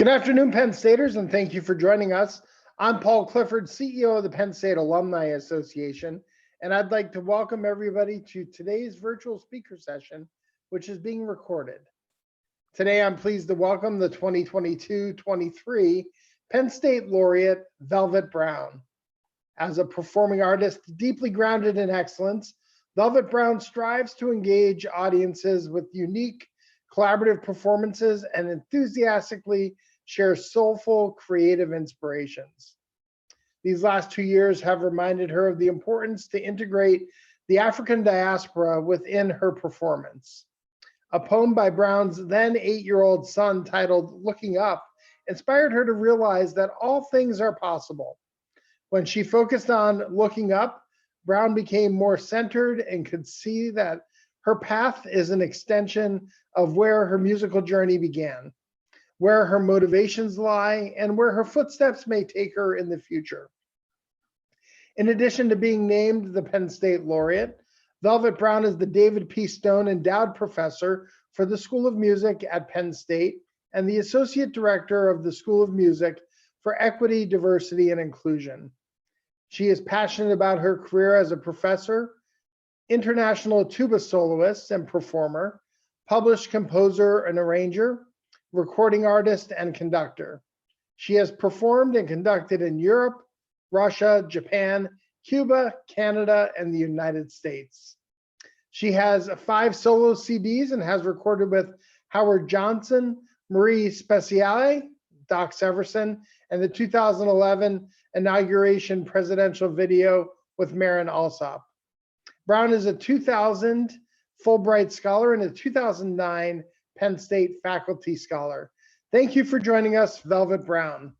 Good afternoon, Penn Staters, and thank you for joining us. I'm Paul Clifford, CEO of the Penn State Alumni Association, and I'd like to welcome everybody to today's virtual speaker session, which is being recorded. Today, I'm pleased to welcome the 2022-23 Penn State Laureate, Velvet Brown. As a performing artist deeply grounded in excellence, Velvet Brown strives to engage audiences with unique collaborative performances and enthusiastically share soulful, creative inspirations. These last 2 years have reminded her of the importance to integrate the African diaspora within her performance. A poem by Brown's then 8-year-old son titled "Looking Up" inspired her to realize that all things are possible. When she focused on looking up, Brown became more centered and could see that her path is an extension of where her musical journey began, where her motivations lie, and where her footsteps may take her in the future. In addition to being named the Penn State Laureate, Velvet Brown is the David P. Stone Endowed Professor for the School of Music at Penn State and the Associate Director of the School of Music for Equity, Diversity, and Inclusion. She is passionate about her career as a professor, international tuba soloist and performer, published composer and arranger, recording artist, and conductor. She has performed and conducted in Europe, Russia, Japan, Cuba, Canada, and the United States. She has 5 solo CDs and has recorded with Howard Johnson, Marie Speciale, Doc Severson, and the 2011 inauguration presidential video with Marin Alsop. Brown is a 2000 Fulbright Scholar and a 2009 Penn State Faculty Scholar. Thank you for joining us, Velvet Brown.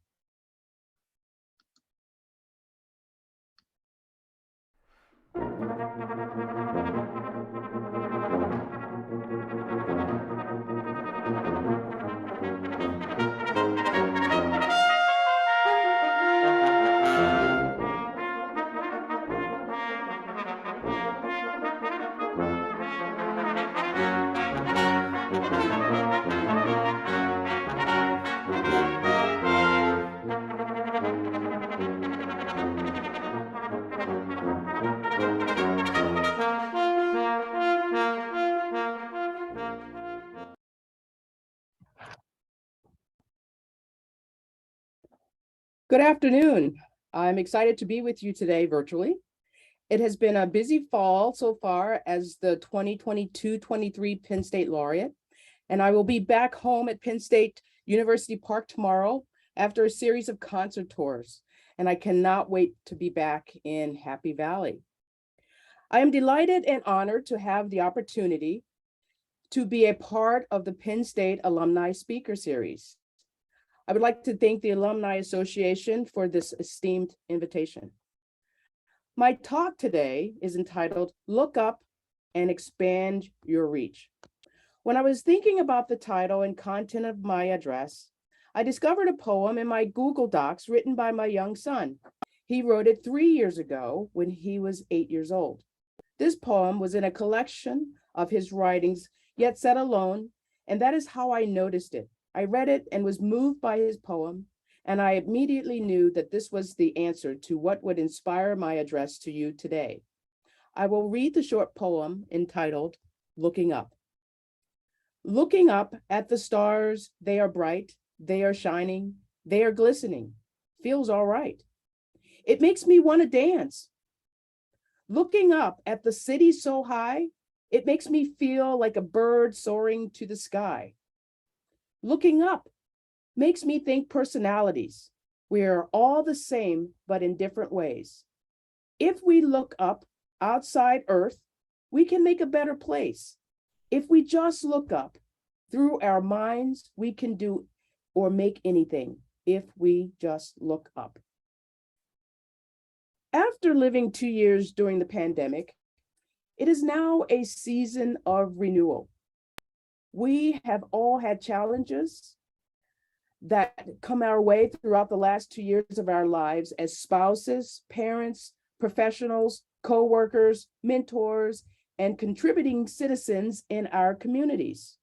Good afternoon. I'm excited to be with you today virtually. It has been a busy fall so far as the 2022-23 Penn State Laureate, and I will be back home at Penn State University Park tomorrow after a series of concert tours, and I cannot wait to be back in Happy Valley. I am delighted and honored to have the opportunity to be a part of the Penn State Alumni Speaker Series. I would like to thank the Alumni Association for this esteemed invitation. My talk today is entitled "Look Up and Expand Your Reach." When I was thinking about the title and content of my address, I discovered a poem in my Google Docs written by my young son. He wrote it 3 years ago when he was 8 years old. This poem was in a collection of his writings, yet set alone, and that is how I noticed it. I read it and was moved by his poem, and I immediately knew that this was the answer to what would inspire my address to you today. I will read the short poem entitled "Looking Up." Looking up at the stars, they are bright, they are shining, they are glistening, feels all right. It makes me want to dance. Looking up at the city so high, it makes me feel like a bird soaring to the sky. Looking up makes me think personalities. We are all the same, but in different ways. If we look up outside Earth, we can make a better place. If we just look up through our minds, we can do or make anything if we just look up. After living 2 years during the pandemic, it is now a season of renewal. We have all had challenges that come our way throughout the last 2 years of our lives as spouses, parents, professionals, co-workers, mentors, and contributing citizens in our communities.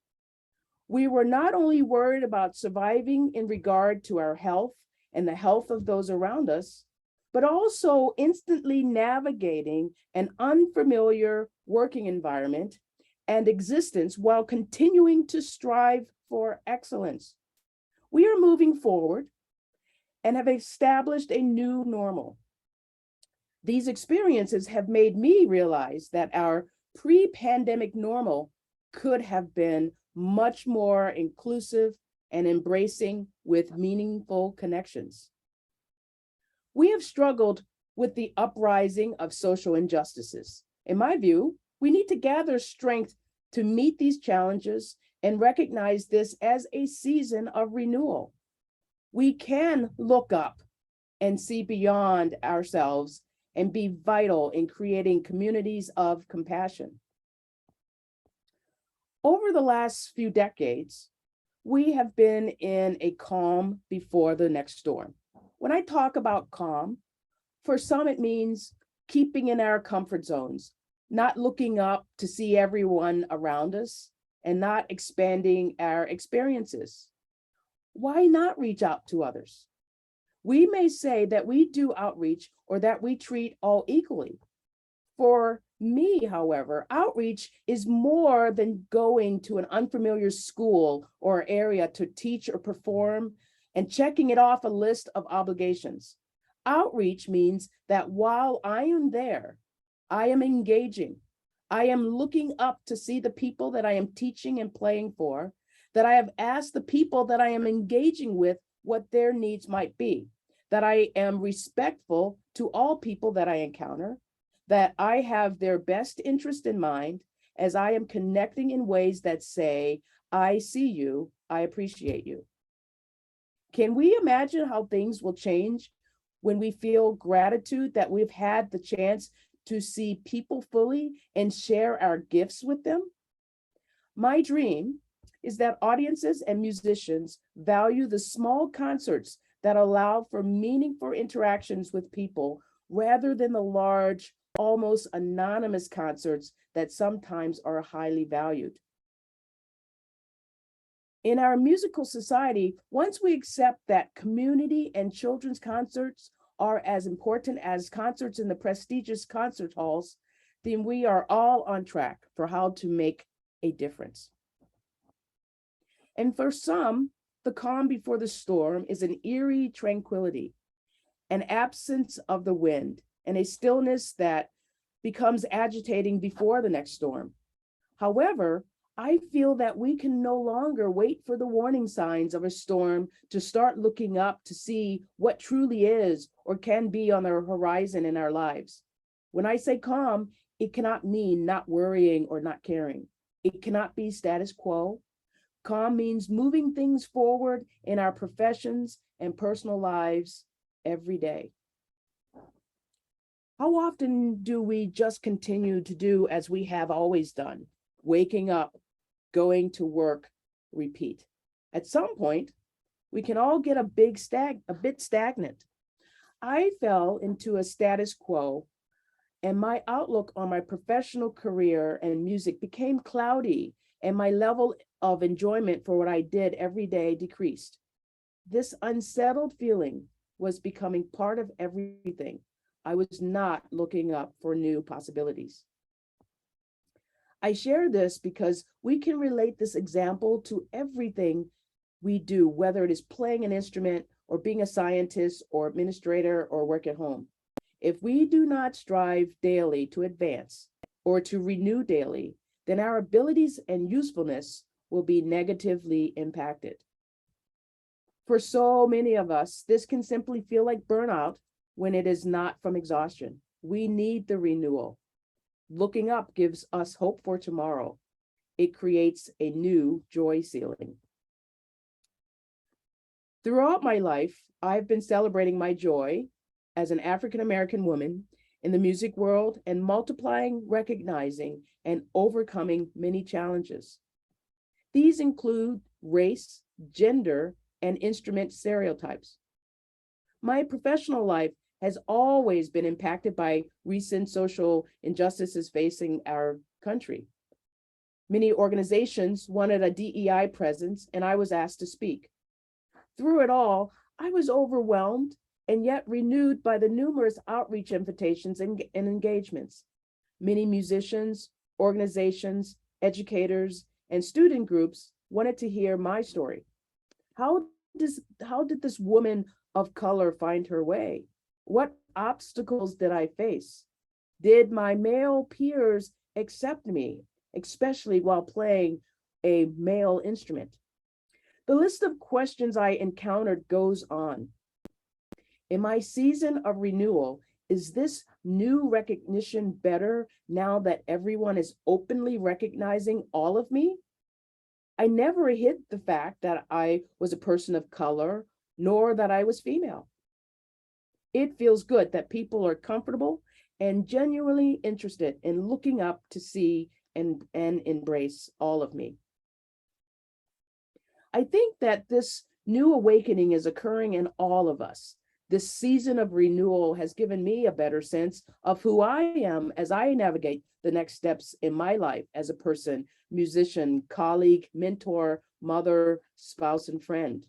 We were not only worried about surviving in regard to our health and the health of those around us, but also instantly navigating an unfamiliar working environment and existence while continuing to strive for excellence. We are moving forward and have established a new normal. These experiences have made me realize that our pre-pandemic normal could have been much more inclusive and embracing with meaningful connections. We have struggled with the uprising of social injustices. In my view, we need to gather strength to meet these challenges and recognize this as a season of renewal. We can look up and see beyond ourselves and be vital in creating communities of compassion. Over the last few decades, we have been in a calm before the next storm. When I talk about calm, for some it means keeping in our comfort zones, not looking up to see everyone around us, and not expanding our experiences. Why not reach out to others? We may say that we do outreach or that we treat all equally. For me, however, outreach is more than going to an unfamiliar school or area to teach or perform and checking it off a list of obligations. Outreach means that while I am there, I am engaging. I am looking up to see the people that I am teaching and playing for, that I have asked the people that I am engaging with what their needs might be, that I am respectful to all people that I encounter, that I have their best interest in mind as I am connecting in ways that say, I see you, I appreciate you. Can we imagine how things will change when we feel gratitude that we've had the chance to see people fully and share our gifts with them? My dream is that audiences and musicians value the small concerts that allow for meaningful interactions with people rather than the large, almost anonymous concerts that sometimes are highly valued. In our musical society, once we accept that community and children's concerts are as important as concerts in the prestigious concert halls, then we are all on track for how to make a difference. And for some, the calm before the storm is an eerie tranquility, an absence of the wind, and a stillness that becomes agitating before the next storm. However, I feel that we can no longer wait for the warning signs of a storm to start looking up to see what truly is or can be on the horizon in our lives. When I say calm, it cannot mean not worrying or not caring. It cannot be status quo. Calm means moving things forward in our professions and personal lives every day. How often do we just continue to do as we have always done? Waking up, going to work, repeat. At some point, we can all get a bit stagnant. I fell into a status quo, and my outlook on my professional career and music became cloudy, and my level of enjoyment for what I did every day decreased. This unsettled feeling was becoming part of everything. I was not looking up for new possibilities. I share this because we can relate this example to everything we do, whether it is playing an instrument or being a scientist or administrator or work at home. If we do not strive daily to advance or to renew daily, then our abilities and usefulness will be negatively impacted. For so many of us, this can simply feel like burnout when it is not from exhaustion. We need the renewal. Looking up gives us hope for tomorrow. It creates a new joy ceiling. Throughout my life, I've been celebrating my joy as an African-American woman in the music world and multiplying, recognizing, and overcoming many challenges. These include race, gender, and instrument stereotypes. My professional life has always been impacted by recent social injustices facing our country. Many organizations wanted a DEI presence, and I was asked to speak. Through it all, I was overwhelmed and yet renewed by the numerous outreach invitations and engagements. Many musicians, organizations, educators, and student groups wanted to hear my story. How did this woman of color find her way? What obstacles did I face? Did my male peers accept me, especially while playing a male instrument? The list of questions I encountered goes on. In my season of renewal, is this new recognition better now that everyone is openly recognizing all of me? I never hid the fact that I was a person of color, nor that I was female. It feels good that people are comfortable and genuinely interested in looking up to see and embrace all of me. I think that this new awakening is occurring in all of us. This season of renewal has given me a better sense of who I am as I navigate the next steps in my life as a person, musician, colleague, mentor, mother, spouse, and friend.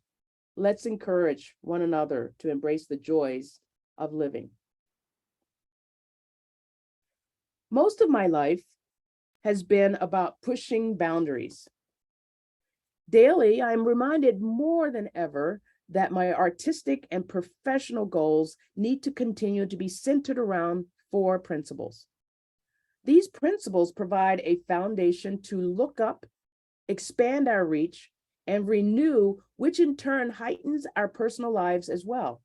Let's encourage one another to embrace the joys of living. Most of my life has been about pushing boundaries. Daily, I'm reminded more than ever that my artistic and professional goals need to continue to be centered around 4 principles. These principles provide a foundation to look up, expand our reach, and renew, which in turn heightens our personal lives as well.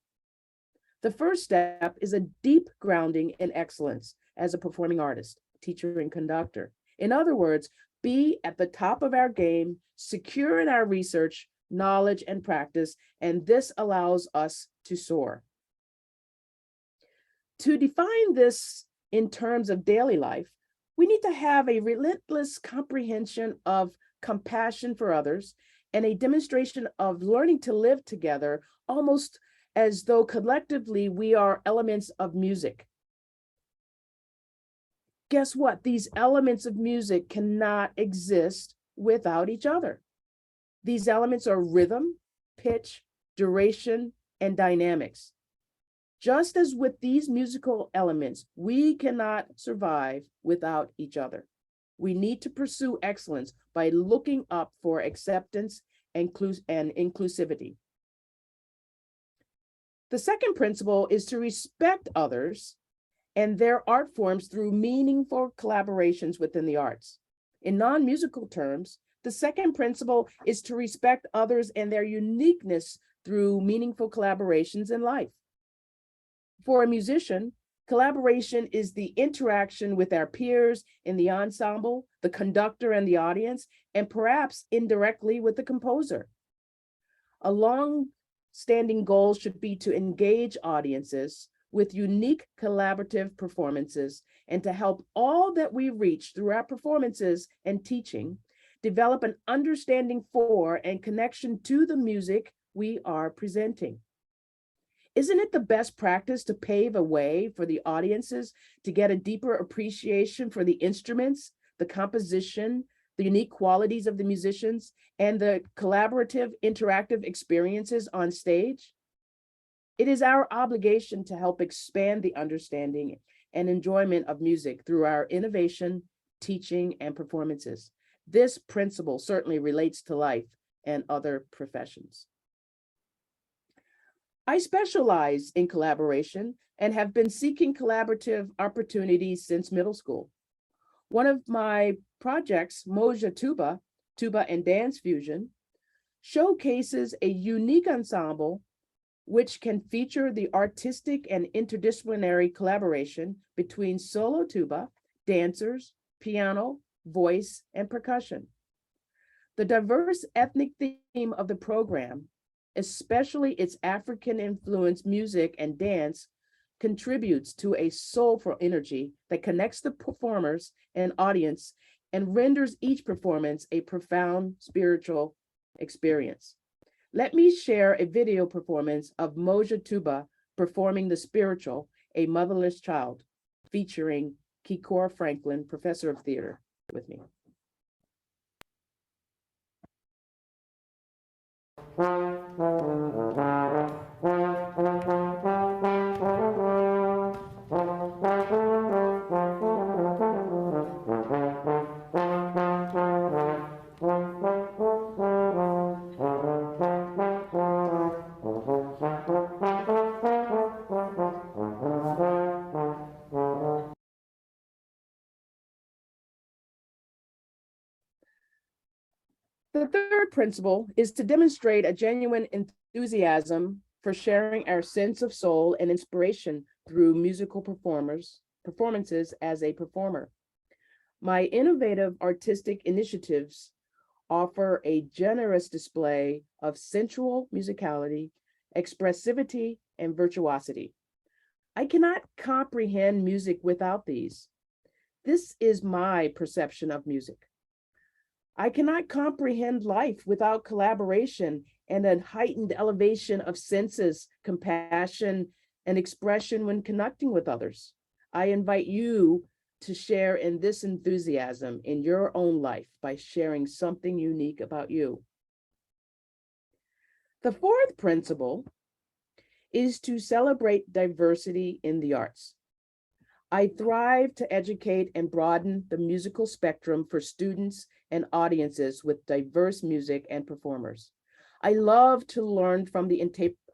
The first step is a deep grounding in excellence as a performing artist, teacher, and conductor. In other words, be at the top of our game, secure in our research, knowledge, and practice, and this allows us to soar. To define this in terms of daily life, we need to have a relentless comprehension of compassion for others and a demonstration of learning to live together, almost as though collectively we are elements of music. Guess what? These elements of music cannot exist without each other. These elements are rhythm, pitch, duration, and dynamics. Just as with these musical elements, we cannot survive without each other. We need to pursue excellence by looking up for acceptance and inclusivity. The second principle is to respect others and their art forms through meaningful collaborations within the arts. In non-musical terms, the second principle is to respect others and their uniqueness through meaningful collaborations in life. For a musician, collaboration is the interaction with our peers in the ensemble, the conductor and the audience, and perhaps indirectly with the composer. A long-standing goal should be to engage audiences with unique collaborative performances and to help all that we reach through our performances and teaching develop an understanding for and connection to the music we are presenting. Isn't it the best practice to pave a way for the audiences to get a deeper appreciation for the instruments, the composition, the unique qualities of the musicians, and the collaborative, interactive experiences on stage? It is our obligation to help expand the understanding and enjoyment of music through our innovation, teaching, and performances. This principle certainly relates to life and other professions. I specialize in collaboration and have been seeking collaborative opportunities since middle school. One of my projects, Moja Tuba, Tuba and Dance Fusion, showcases a unique ensemble which can feature the artistic and interdisciplinary collaboration between solo tuba, dancers, piano, voice, and percussion. The diverse ethnic theme of the program, especially its African-influenced music and dance, contributes to a soulful energy that connects the performers and audience and renders each performance a profound spiritual experience. Let me share a video performance of Moja Tuba performing the spiritual, A Motherless Child, featuring Kikor Franklin, professor of theater, with me. The third principle is to demonstrate a genuine enthusiasm for sharing our sense of soul and inspiration through musical performances as a performer. My innovative artistic initiatives offer a generous display of sensual musicality, expressivity, and virtuosity. I cannot comprehend music without these. This is my perception of music. I cannot comprehend life without collaboration and a heightened elevation of senses, compassion, and expression when connecting with others. I invite you to share in this enthusiasm in your own life by sharing something unique about you. The fourth principle is to celebrate diversity in the arts. I thrive to educate and broaden the musical spectrum for students and audiences with diverse music and performers. I love to learn from the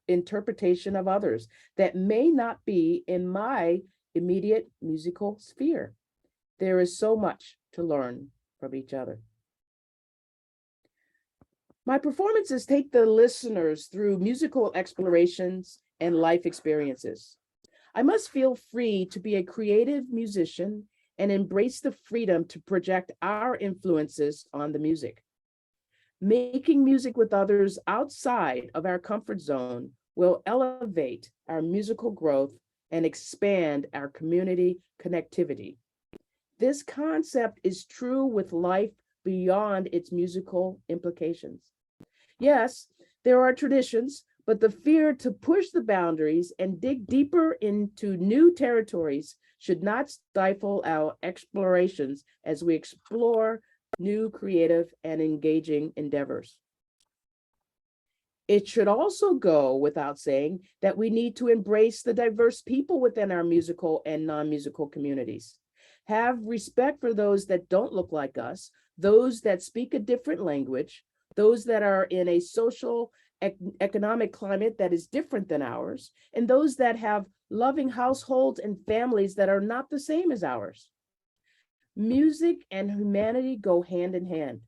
interpretation of others that may not be in my immediate musical sphere. There is so much to learn from each other. My performances take the listeners through musical explorations and life experiences. I must feel free to be a creative musician and embrace the freedom to project our influences on the music. Making music with others outside of our comfort zone will elevate our musical growth and expand our community connectivity. This concept is true with life beyond its musical implications. Yes, there are traditions, but the fear to push the boundaries and dig deeper into new territories should not stifle our explorations as we explore new creative and engaging endeavors. It should also go without saying that we need to embrace the diverse people within our musical and non-musical communities. Have respect for those that don't look like us, those that speak a different language, those that are in a social economic climate that is different than ours, and those that have loving households and families that are not the same as ours. Music and humanity go hand in hand.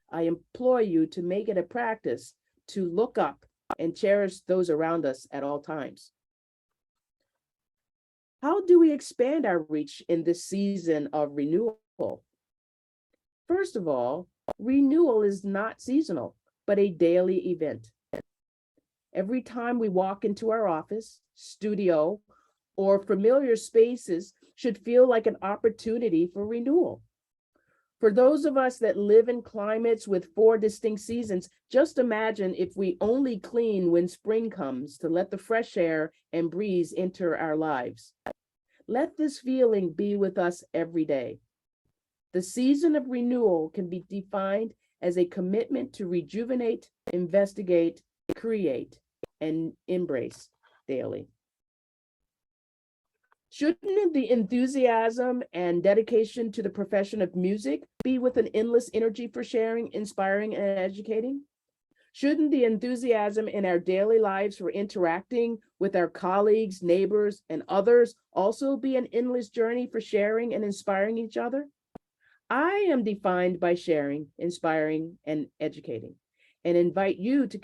I implore you to make it a practice to look up and cherish those around us at all times. How do we expand our reach in this season of renewal? First of all, renewal is not seasonal, but a daily event. Every time we walk into our office, studio, or familiar spaces should feel like an opportunity for renewal. For those of us that live in climates with 4 distinct seasons, just imagine if we only clean when spring comes to let the fresh air and breeze enter our lives. Let this feeling be with us every day. The season of renewal can be defined as a commitment to rejuvenate, investigate, create, and embrace daily. Shouldn't the enthusiasm and dedication to the profession of music be with an endless energy for sharing, inspiring, and educating? Shouldn't the enthusiasm in our daily lives for interacting with our colleagues, neighbors, and others also be an endless journey for sharing and inspiring each other? I am defined by sharing, inspiring, and educating, and invite you to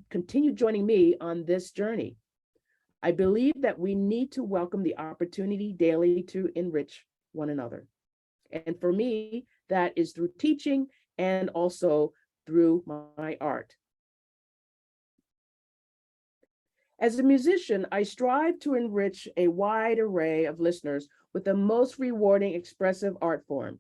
continue joining me on this journey. I believe that we need to welcome the opportunity daily to enrich one another. And for me, that is through teaching and also through my art. As a musician, I strive to enrich a wide array of listeners with the most rewarding expressive art form.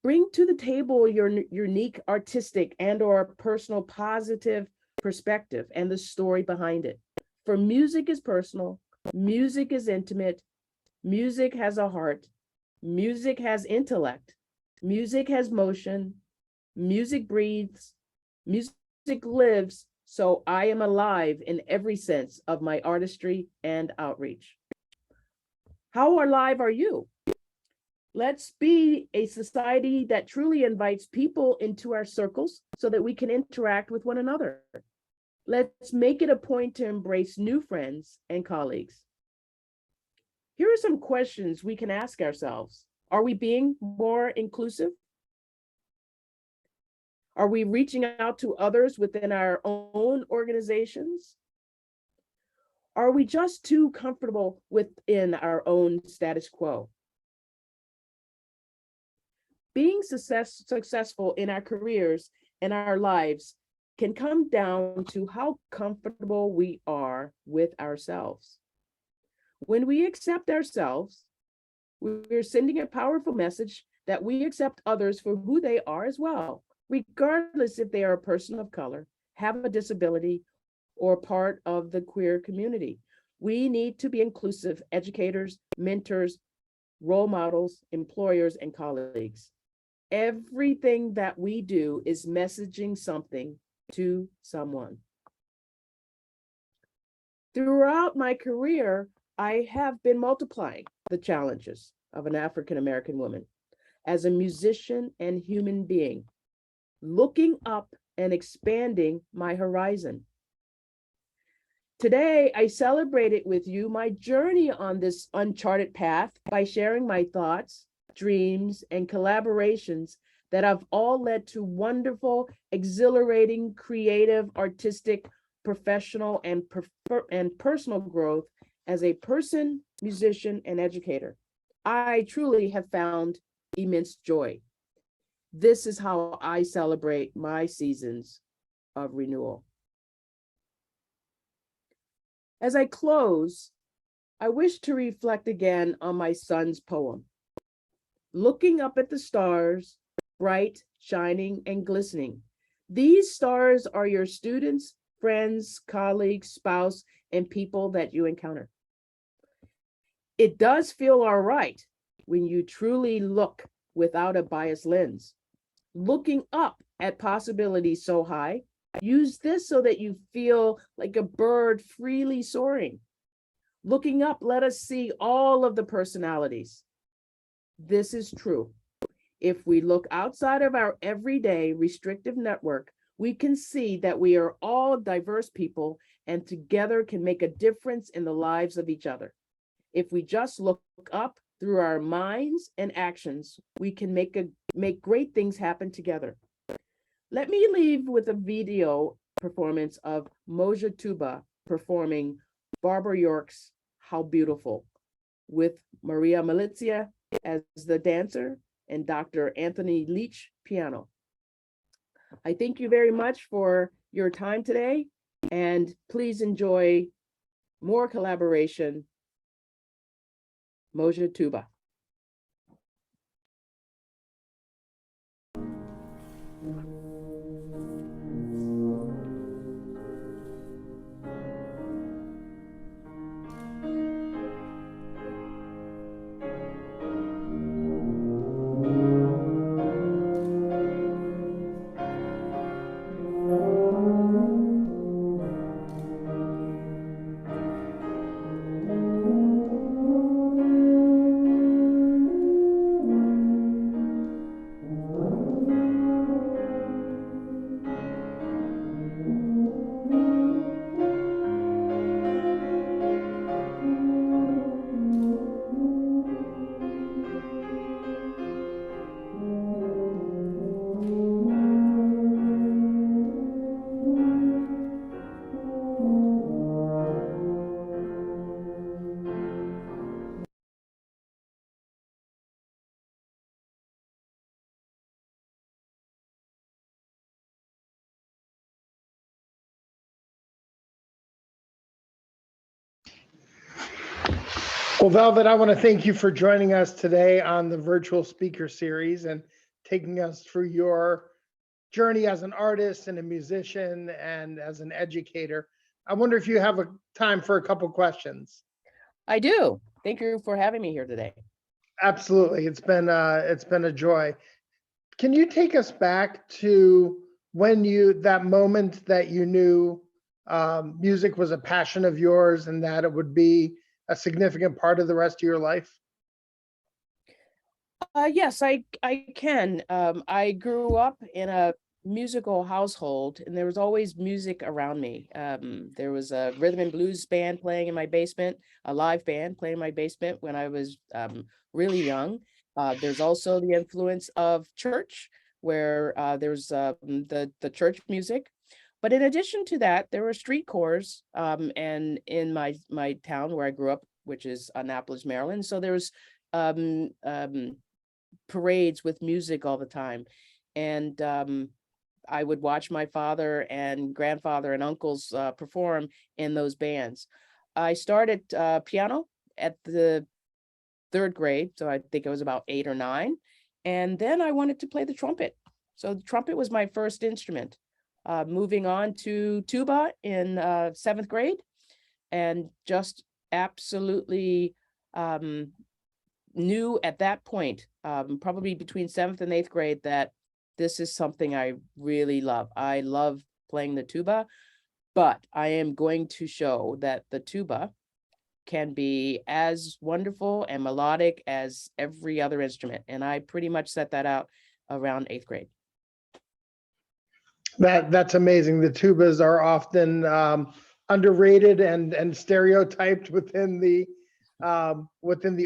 Bring to the table your unique artistic and/or personal positive perspective and the story behind it. For music is personal, music is intimate, music has a heart, music has intellect, music has motion, music breathes, music lives, so I am alive in every sense of my artistry and outreach. How alive are you? Let's be a society that truly invites people into our circles so that we can interact with one another. Let's make it a point to embrace new friends and colleagues. Here are some questions we can ask ourselves. Are we being more inclusive? Are we reaching out to others within our own organizations? Are we just too comfortable within our own status quo? Being successful in our careers and our lives can come down to how comfortable we are with ourselves. When we accept ourselves, we're sending a powerful message that we accept others for who they are as well, regardless if they are a person of color, have a disability, or part of the queer community. We need to be inclusive educators, mentors, role models, employers, and colleagues. Everything that we do is messaging something to someone. Throughout my career, I have been multiplying the challenges of an African-American woman as a musician and human being, looking up and expanding my horizon. Today, I celebrated with you my journey on this uncharted path by sharing my thoughts, dreams, and collaborations that have all led to wonderful, exhilarating, creative, artistic, professional, and personal growth as a person, musician, and educator. I truly have found immense joy. This is how I celebrate my seasons of renewal. As I close, I wish to reflect again on my son's poem. Looking up at the stars, bright, shining, and glistening. These stars are your students, friends, colleagues, spouse, and people that you encounter. It does feel all right when you truly look without a biased lens. Looking up at possibilities so high, use this so that you feel like a bird freely soaring. Looking up, let us see all of the personalities. This is true. If we look outside of our everyday restrictive network, we can see that we are all diverse people and together can make a difference in the lives of each other. If we just look up through our minds and actions, we can make great things happen together. Let me leave with a video performance of Moja Tuba performing Barbara York's How Beautiful with Maria Malizia as the dancer and Dr. Anthony Leach piano. I thank you very much for your time today, and please enjoy more collaboration. Moja Tuba. Well, Velvet, I want to thank you for joining us today on the virtual speaker series and taking us through your journey as an artist and a musician and as an educator. I wonder if you have a time for a couple questions. I do. Thank you for having me here today. Absolutely. It's been a joy. Can you take us back to when that moment that you knew music was a passion of yours and that it would be a significant part of the rest of your life? Yes, I can. I grew up in a musical household, and there was always music around me. There was a rhythm and blues band playing in my basement, a live band playing in my basement when I was really young. There's also the influence of church, where there's the church music. But in addition to that, there were street chorus, and in my town where I grew up, which is Annapolis, Maryland. So there was parades with music all the time. And I would watch my father and grandfather and uncles perform in those bands. I started piano at the third grade, so I think it was about 8 or 9. And then I wanted to play the trumpet. So the trumpet was my first instrument. Moving on to tuba in 7th grade, and just absolutely knew at that point, probably between 7th and 8th grade, that this is something I really love. I love playing the tuba, but I am going to show that the tuba can be as wonderful and melodic as every other instrument. And I pretty much set that out around 8th grade. That's amazing. The tubas are often underrated and stereotyped within the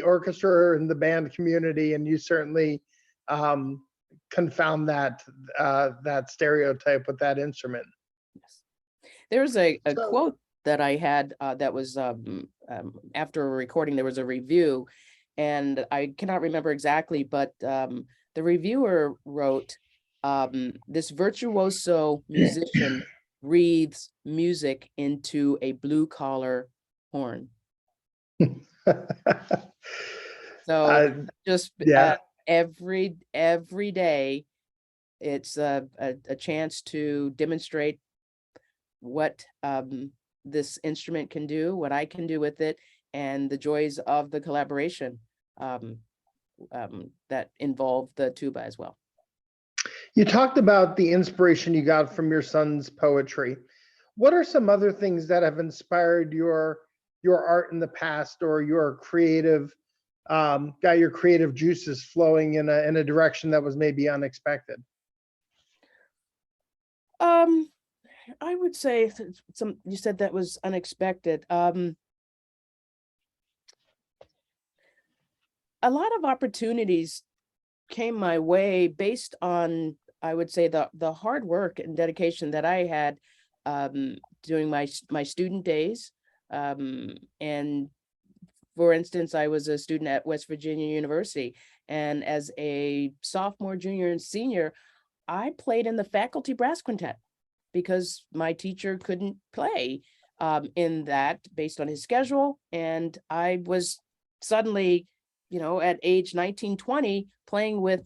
orchestra and the band community, and you certainly confound that stereotype with that instrument. Yes. There's a So, quote that I had that was after a recording, there was a review, and I cannot remember exactly, but the reviewer wrote, this virtuoso musician breathes music into a blue collar horn. So just yeah. every day, it's a chance to demonstrate what this instrument can do, what I can do with it, and the joys of the collaboration that involve the tuba as well. You talked about the inspiration you got from your son's poetry. What are some other things that have inspired your art in the past, or your creative got your creative juices flowing in a direction that was maybe unexpected? I would say you said that was unexpected. A lot of opportunities came my way based on, I would say, the hard work and dedication that I had during my student days. And for instance, I was a student at West Virginia University, and as a sophomore, junior, and senior, I played in the faculty brass quintet because my teacher couldn't play in that based on his schedule. And I was suddenly, at age 19, 20, playing with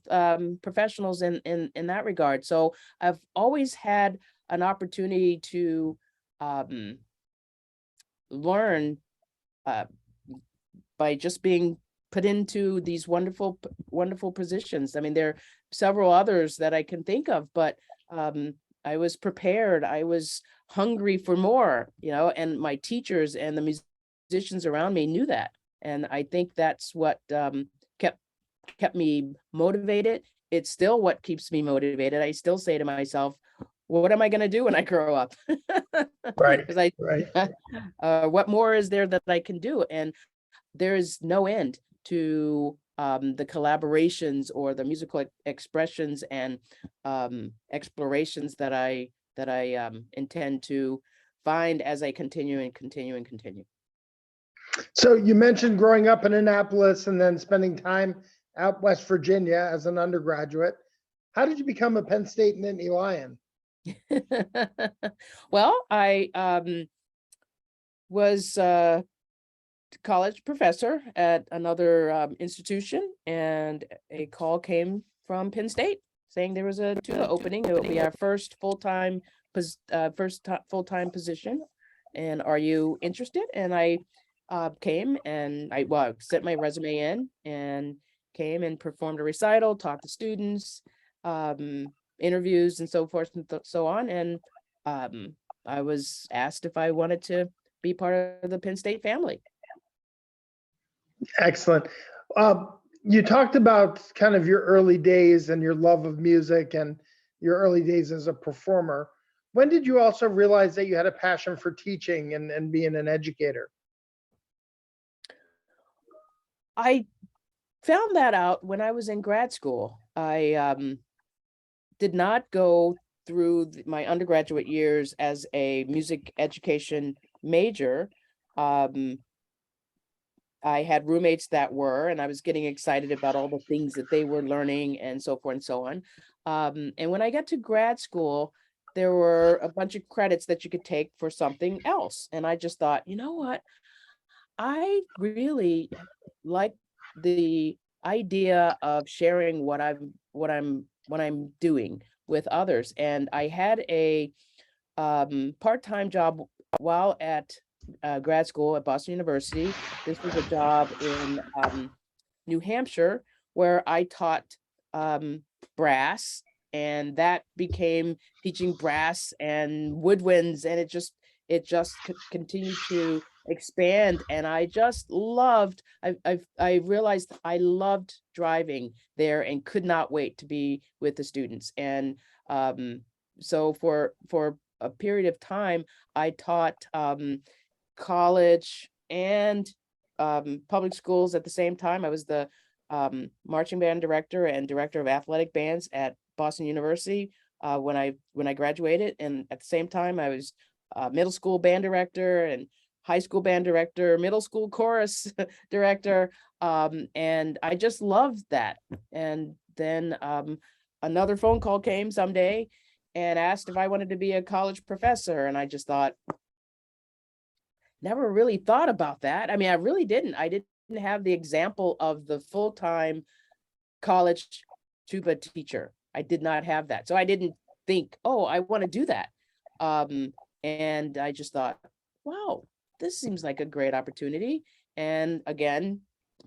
professionals in that regard. So I've always had an opportunity to learn by just being put into these wonderful positions. I mean, there are several others that I can think of, but I was prepared. I was hungry for more, and my teachers and the musicians around me knew that. And I think that's what kept me motivated. It's still what keeps me motivated. I still say to myself, what am I going to do when I grow up? Right. Because Right. what more is there that I can do? And there is no end to the collaborations or the musical expressions and explorations that I intend to find as I continue. So you mentioned growing up in Annapolis and then spending time out West Virginia as an undergraduate. How did you become a Penn State Nittany Lion? Well, I was a college professor at another institution, and a call came from Penn State saying there was a tuba opening. It will be our first full-time position, and are you interested? And I came, and I sent my resume in and came and performed a recital, taught the students, interviews and so forth and so on. And I was asked if I wanted to be part of the Penn State family. Excellent. You talked about kind of your early days and your love of music and your early days as a performer. When did you also realize that you had a passion for teaching and being an educator? I found that out when I was in grad school. I did not go through my undergraduate years as a music education major. I had roommates that were, and I was getting excited about all the things that they were learning and so forth and so on. And when I got to grad school, there were a bunch of credits that you could take for something else. And I just thought, you know what? I really like the idea of sharing what I'm doing with others. And I had a part-time job while at grad school at Boston University. This was a job in New Hampshire where I taught brass, and that became teaching brass and woodwinds, and it just continued to expand. And I just loved, I realized I loved driving there and could not wait to be with the students. And so for a period of time, I taught college and public schools at the same time. I was the marching band director and director of athletic bands at Boston University when I graduated, and at the same time I was middle school band director and high school band director, middle school chorus director, and I just loved that. And then another phone call came someday and asked if I wanted to be a college professor, and I just thought, never really thought about that. I mean, I really didn't. I didn't have the example of the full-time college tuba teacher. I did not have that. So I didn't think, oh, I want to do that. And I just thought, wow, this seems like a great opportunity. And again,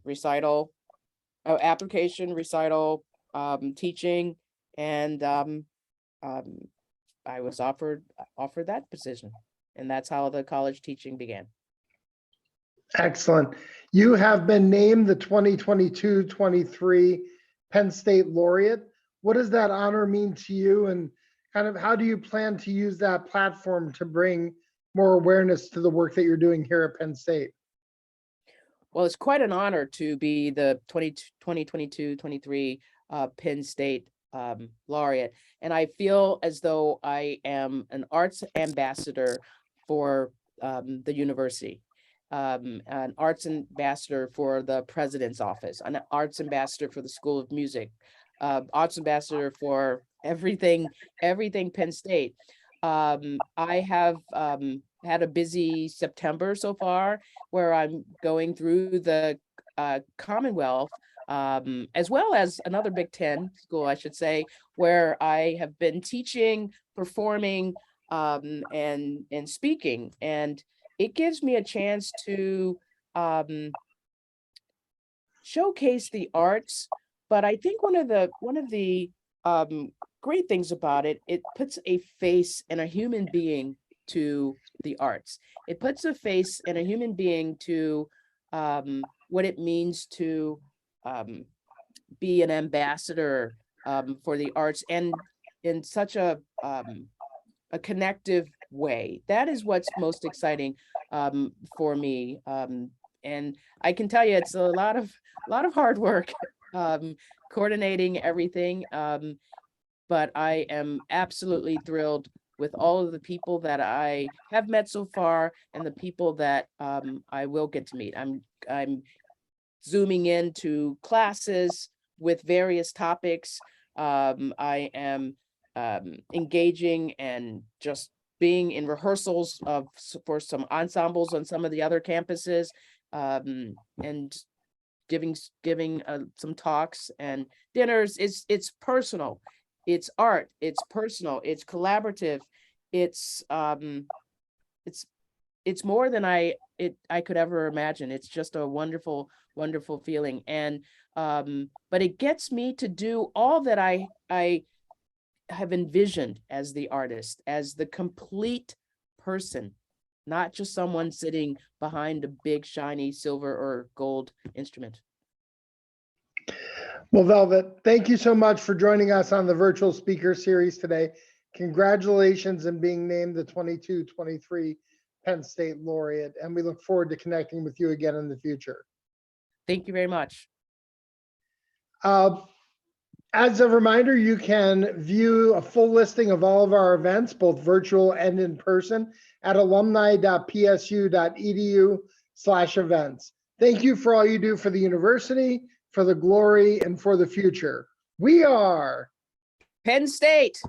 recital, application, recital, teaching, and I was offered that position. And that's how the college teaching began. Excellent. You have been named the 2022-23 Penn State Laureate. What does that honor mean to you, and kind of how do you plan to use that platform to bring more awareness to the work that you're doing here at Penn State? Well, it's quite an honor to be the 2022-23 Penn State Laureate. And I feel as though I am an arts ambassador for the university, an arts ambassador for the president's office, an arts ambassador for the School of Music, arts ambassador for everything Penn State. I have had a busy September so far, where I'm going through the Commonwealth, as well as another Big Ten school, I should say, where I have been teaching, performing, and speaking. And it gives me a chance to showcase the arts. But I think one of the great things about it, it puts a face and a human being to the arts. It puts a face and a human being to what it means to be an ambassador for the arts, and in such a connective way. That is what's most exciting for me. And I can tell you, it's a lot of hard work coordinating everything. But I am absolutely thrilled with all of the people that I have met so far and the people that I will get to meet. I'm zooming into classes with various topics. I am engaging and just being in rehearsals for some ensembles on some of the other campuses, and giving some talks and dinners. It's personal. It's art, it's personal, it's collaborative, it's more than I could ever imagine. It's just a wonderful, wonderful feeling. And but it gets me to do all that I have envisioned as the artist, as the complete person, not just someone sitting behind a big shiny silver or gold instrument. Well, Velvet, thank you so much for joining us on the virtual speaker series today. Congratulations on being named the 22-23 Penn State Laureate, and we look forward to connecting with you again in the future. Thank you very much. As a reminder, you can view a full listing of all of our events, both virtual and in person, at alumni.psu.edu/events. Thank you for all you do for the university, for the glory, and for the future. We are Penn State.